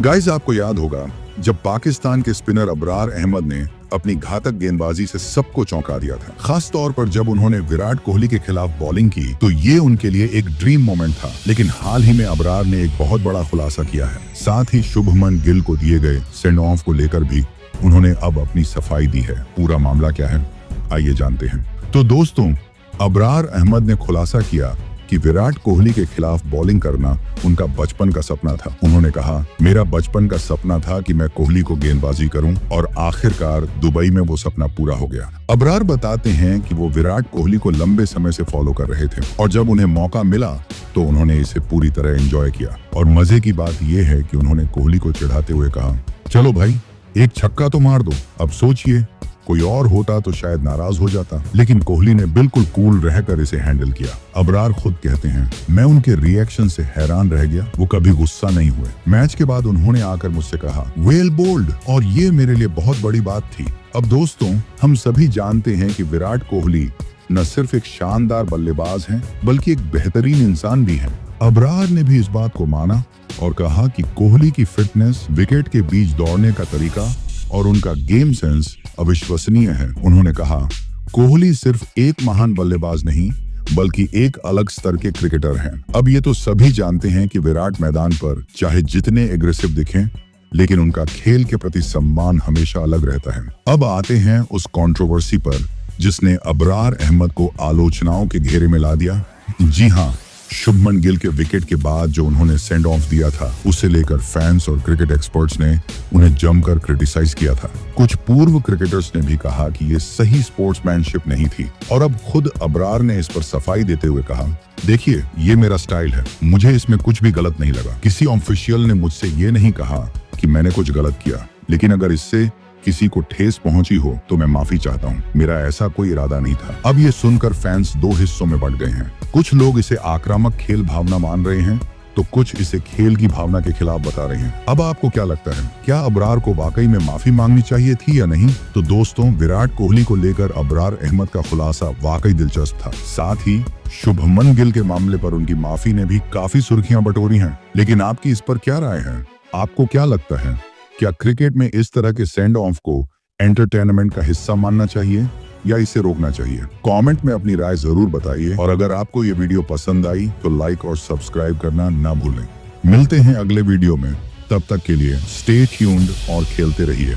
Guys, आपको याद होगा जब पाकिस्तान के स्पिनर अबरार अहमद ने अपनी घातक गेंदबाजी से सबको चौंका दिया था। खास तौर पर जब उन्होंने विराट कोहली के खिलाफ बॉलिंग की तो ये उनके लिए एक ड्रीम मोमेंट था। लेकिन हाल ही में अबरार ने एक बहुत बड़ा खुलासा किया है। साथ ही शुभमन गिल को दिए गए सेंड ऑफ को लेकर भी उन्होंने अब अपनी सफाई दी है। पूरा मामला क्या है, आइए जानते हैं। तो दोस्तों, अबरार अहमद ने खुलासा किया कि विराट कोहली के खिलाफ बॉलिंग करना उनका बचपन का सपना था। उन्होंने कहा, मेरा बचपन का सपना था कि मैं कोहली को गेंदबाजी करूं और आखिरकार दुबई में वो सपना पूरा हो गया। अबरार बताते हैं कि वो विराट कोहली को लंबे समय से फॉलो कर रहे थे और जब उन्हें मौका मिला तो उन्होंने इसे पूरी तरह एंजॉय किया। और मजे की बात यह है कि उन्होंने कोहली को चिढ़ाते हुए कहा, चलो भाई, एक छक्का तो मार दो। अब सोचिए, कोई और होता तो शायद नाराज हो जाता, लेकिन कोहली ने बिल्कुल कूल रहकर इसे हैंडल किया। अबरार खुद कहते हैं, मैं उनके रिएक्शन से हैरान रह गया। वो कभी गुस्सा नहीं हुए। मैच के बाद उन्होंने आकर मुझसे कहा, वेल बोल्ड, और ये मेरे लिए बहुत बड़ी बात थी। अब दोस्तों, हम सभी जानते हैं कि विराट कोहली न सिर्फ एक शानदार बल्लेबाज हैं, बल्कि एक बेहतरीन इंसान भी हैं। अबरार ने भी इस बात को माना और कहा कि कोहली की फिटनेस, विकेट के बीच दौड़ने का तरीका और उनका गेम सेंस अविश्वसनीय है। उन्होंने कहा, कोहली सिर्फ एक महान बल्लेबाज नहीं बल्कि एक अलग स्तर के क्रिकेटर हैं। अब ये तो सभी जानते हैं कि विराट मैदान पर चाहे जितने एग्रेसिव दिखें, लेकिन उनका खेल के प्रति सम्मान हमेशा अलग रहता है। अब आते हैं उस कंट्रोवर्सी पर जिसने अबरार अहमद को आलोचनाओं के घेरे में ला दिया। जी हाँ, शुभमन गिल के विकेट के बाद जो उन्होंने सेंड ऑफ दिया था, उसे लेकर फैंस और क्रिकेट एक्सपर्ट्स ने उन्हें जमकर क्रिटिसाइज किया था। कुछ पूर्व क्रिकेटर्स ने भी कहा कि ये सही स्पोर्ट्समैनशिप नहीं थी। और अब खुद अबरार ने इस पर सफाई देते हुए कहा, देखिए, ये मेरा स्टाइल है, मुझे इसमें कुछ भी गलत नहीं लगा। किसी ऑफिशियल ने मुझसे ये नहीं कहा कि मैंने कुछ गलत किया, लेकिन अगर इससे किसी को ठेस पहुंची हो तो मैं माफी चाहता हूं। मेरा ऐसा कोई इरादा नहीं था। अब ये सुनकर फैंस दो हिस्सों में बंट गए हैं। कुछ लोग इसे आक्रामक खेल भावना मान रहे हैं तो कुछ इसे खेल की भावना के खिलाफ बता रहे हैं। अब आपको क्या लगता है, क्या अबरार को वाकई में माफी मांगनी चाहिए थी या नहीं? तो दोस्तों, विराट कोहली को लेकर अबरार अहमद का खुलासा वाकई दिलचस्प था। साथ ही शुभमन गिल के मामले पर उनकी माफी ने भी काफी सुर्खियां बटोरी हैं। लेकिन आपकी इस पर क्या राय है? आपको क्या लगता है, क्या क्रिकेट में इस तरह के सेंड ऑफ को एंटरटेनमेंट का हिस्सा मानना चाहिए या इसे रोकना चाहिए? कमेंट में अपनी राय जरूर बताइए। और अगर आपको ये वीडियो पसंद आई तो लाइक और सब्सक्राइब करना ना भूलें। मिलते हैं अगले वीडियो में। तब तक के लिए स्टे ट्यून्ड और खेलते रहिए।